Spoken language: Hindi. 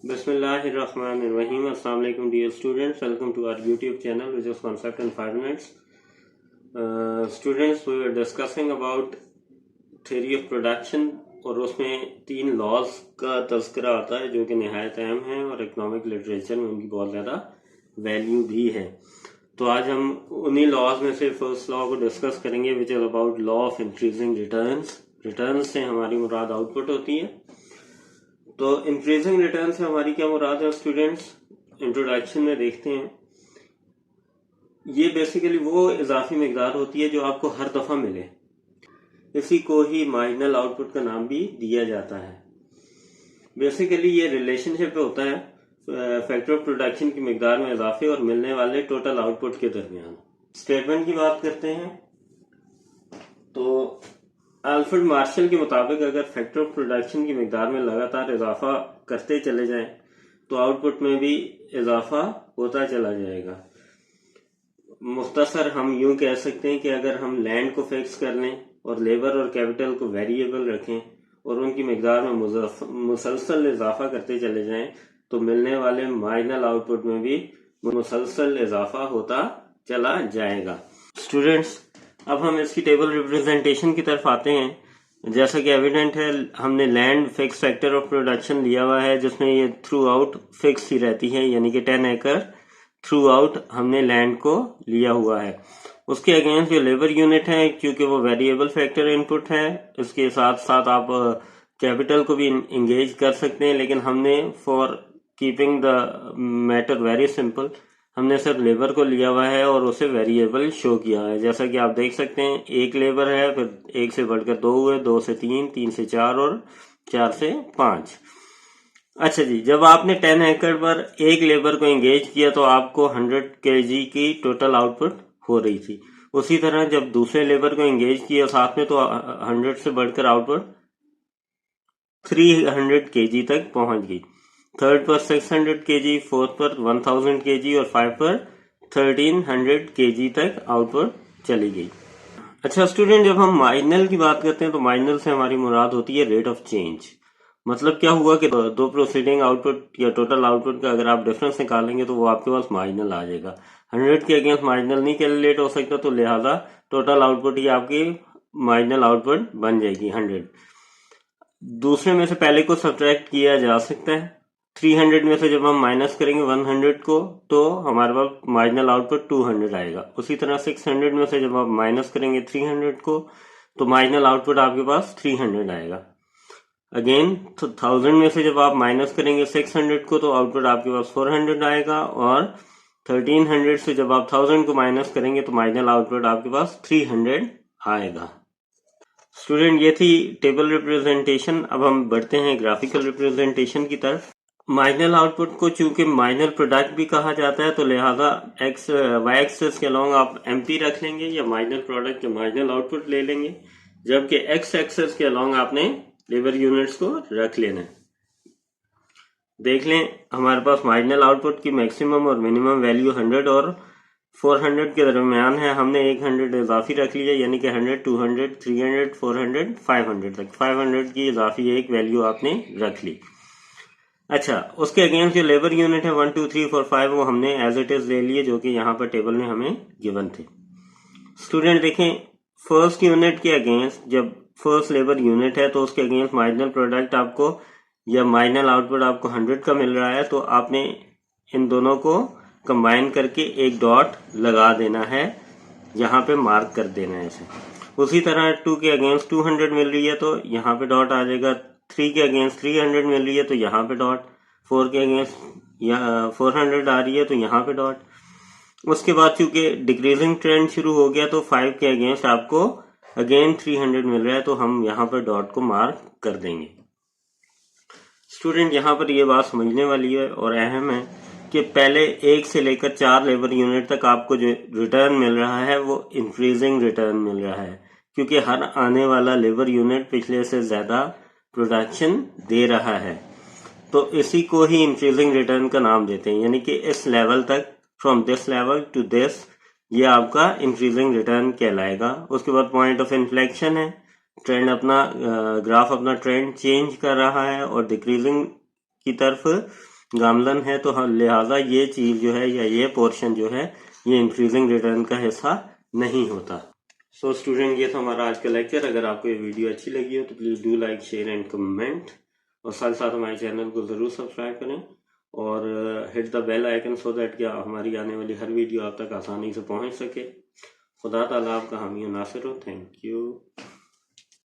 Bismillahirrahmanirrahim. Assalamu alaikum dear students. Welcome to our YouTube channel which is Concept in 5 minutes. Students, we were discussing about theory of production और उसमें 3 लॉज का तज़किरा आता है जो कि नहायत अहम है और इकोनॉमिक लिटरेचर में उनकी बहुत ज़्यादा वैल्यू भी है। तो आज हम उन्हीं लॉज में से फर्स्ट लॉ को डिस्कस करेंगे which is about law of increasing returns. Returns से हमारी मुराद आउटपुट होती है। तो इंक्रीजिंग रिटर्न से हमारी क्या मुराद है स्टूडेंट्स, इंट्रोडक्शन में देखते हैं। ये बेसिकली वो इजाफी मकदार होती है जो आपको हर दफ़ा मिले। इसी को ही मार्जिनल आउटपुट का नाम भी दिया जाता है। बेसिकली ये रिलेशनशिप होता है फैक्टर ऑफ प्रोडक्शन की मकदार में इजाफे और मिलने वाले टोटल आउटपुट के दरमियान। स्टेटमेंट की बात करते हैं तो अल्फ्रेड मार्शल के मुताबिक अगर फैक्टर ऑफ प्रोडक्शन की मकदार में लगातार इजाफा करते चले जाएं तो आउटपुट में भी इजाफा होता चला जाएगा। मुख्तसर हम यूं कह सकते हैं कि अगर हम लैंड को फिक्स कर लें और लेबर और कैपिटल को वेरिएबल रखें और उनकी मकदार में मुसलसल इजाफा करते चले जाएं तो मिलने वाले मार्जिनल आउटपुट में भी मुसलसल इजाफा होता चला जाएगा। स्टूडेंट्स, अब हम इसकी टेबल रिप्रेजेंटेशन की तरफ आते हैं। जैसा कि एविडेंट है, हमने land fix factor of production लिया हुआ है जिसमें ये थ्रू आउट फिक्स ही रहती है, यानी कि 10 एकड़ थ्रू आउट हमने लैंड को लिया हुआ है। उसके अगेंस्ट जो लेबर यूनिट है, क्योंकि वो वेरिएबल फैक्टर इनपुट है, इसके साथ साथ आप कैपिटल को भी इंगेज कर सकते हैं, लेकिन हमने for keeping the matter very simple हमने सिर्फ लेबर को लिया हुआ है और उसे वेरिएबल शो किया है। जैसा कि आप देख सकते हैं, एक लेबर है, फिर एक से बढ़कर 2 हुए, 2 से 3, 3 से 4 और 4 से 5। अच्छा जी, जब आपने 10 एकड़ पर एक लेबर को एंगेज किया तो आपको 100 kg की टोटल आउटपुट हो रही थी। उसी तरह जब दूसरे लेबर को एंगेज किया साथ में तो 100 से बढ़कर आउटपुट 300 kg तक पहुंच गई। थर्ड पर 600 kg, फोर्थ पर 1000 kg और 5 पर 1300 kg तक आउटपुट चली गई। अच्छा स्टूडेंट, जब हम मार्जिनल की बात करते हैं तो मार्जिनल से हमारी मुराद होती है रेट ऑफ चेंज। मतलब क्या हुआ कि दो प्रोसीडिंग आउटपुट या टोटल आउटपुट का अगर आप डिफरेंस निकालेंगे तो वो आपके पास मार्जिनल आ जाएगा। 100 के अगेंस्ट मार्जिनल नहीं कैलकुलेट हो सकता, तो लिहाजा टोटल आउटपुट ही आपकी मार्जिनल आउटपुट बन जाएगी 100। दूसरे में से पहले को सब्ट्रैक्ट किया जा सकता है। 300 में से जब हम माइनस करेंगे 100 को तो हमारे पास मार्जिनल आउटपुट 200 आएगा। उसी तरह 600 में से जब आप माइनस करेंगे 300 को तो मार्जिनल आउटपुट आपके पास 300 आएगा। अगेन तो 1000 में से जब आप माइनस करेंगे 600 को तो आउटपुट आपके पास 400 आएगा। और 1300 से जब आप 1000 को माइनस करेंगे तो मार्जिनल आउटपुट आपके पास 300 आएगा। स्टूडेंट, ये थी टेबल रिप्रेजेंटेशन। अब हम बढ़ते हैं ग्राफिकल रिप्रेजेंटेशन की तरफ। मार्जिनल आउटपुट को चूंकि मार्जिनल प्रोडक्ट भी कहा जाता है तो लिहाजा वाई एक्सिस के अलॉन्ग आप एमपी रख लेंगे या मार्जिनल प्रोडक्ट या मार्जिनल आउटपुट ले लेंगे, जबकि एक्स एक्सिस के अलॉन्ग आपने लेबर यूनिट्स को रख लेना है। देख लें, हमारे पास मार्जिनल आउटपुट की मैक्सिमम और मिनिमम वैल्यू 100 और 400 के दरमियान है। हमने 100 इजाफी रख लिया, यानी कि 100, 200, 300, 400, 500 तक 500 की इजाफी एक वैल्यू आपने रख ली। अच्छा, उसके अगेंस्ट जो लेबर यूनिट है 1, 2, 3, 4, 5 वो हमने एज इट इज ले लिए, जो कि यहाँ पर टेबल में हमें गिवन थे। स्टूडेंट देखें, फर्स्ट यूनिट के अगेंस्ट जब फर्स्ट लेबर यूनिट है तो उसके अगेंस्ट मार्जिनल प्रोडक्ट आपको या मार्जिनल आउटपुट आपको 100 का मिल रहा है, तो आपने इन दोनों को कंबाइन करके एक डॉट लगा देना है, यहाँ पे मार्क कर देना है इसे। उसी तरह 2 के अगेंस्ट 200 मिल रही है तो यहाँ पे डॉट आ जाएगा। 3 के अगेंस्ट 300 मिल रही है तो यहाँ पे डॉट। 4 के अगेंस्ट 400 आ रही है तो यहाँ पे डॉट। उसके बाद चूंकि डिक्रीजिंग ट्रेंड शुरू हो गया तो 5 के अगेंस्ट आपको अगेन 300 मिल रहा है तो हम यहाँ पर डॉट को मार्क कर देंगे। स्टूडेंट, यहाँ पर ये बात समझने वाली है और अहम है कि पहले 1 से लेकर 4 लेबर यूनिट तक आपको जो रिटर्न मिल रहा है वो इंक्रीजिंग रिटर्न मिल रहा है, क्योंकि हर आने वाला लेबर यूनिट पिछले से ज्यादा प्रोडक्शन दे रहा है। तो इसी को ही इंक्रीजिंग रिटर्न का नाम देते हैं, यानी कि इस लेवल तक, from this level to this, ये आपका इंक्रीजिंग रिटर्न कहलाएगा। उसके बाद पॉइंट ऑफ इन्फ्लेक्शन है, ट्रेंड अपना ग्राफ अपना ट्रेंड चेंज कर रहा है और डिक्रीजिंग की तरफ गामलन है, तो लिहाजा ये चीज जो है या ये पोर्शन जो है ये इंक्रीजिंग रिटर्न का हिस्सा नहीं होता। सो स्टूडेंट, ये था हमारा आज का लेक्चर। अगर आपको ये वीडियो अच्छी लगी हो तो please do like, share and comment, और साथ साथ हमारे चैनल को जरूर सब्सक्राइब करें और hit the bell icon so that कि हमारी आने वाली हर वीडियो आप तक आसानी से पहुंच सके। खुदा ताला आपका हामी नासिर हो। Thank you.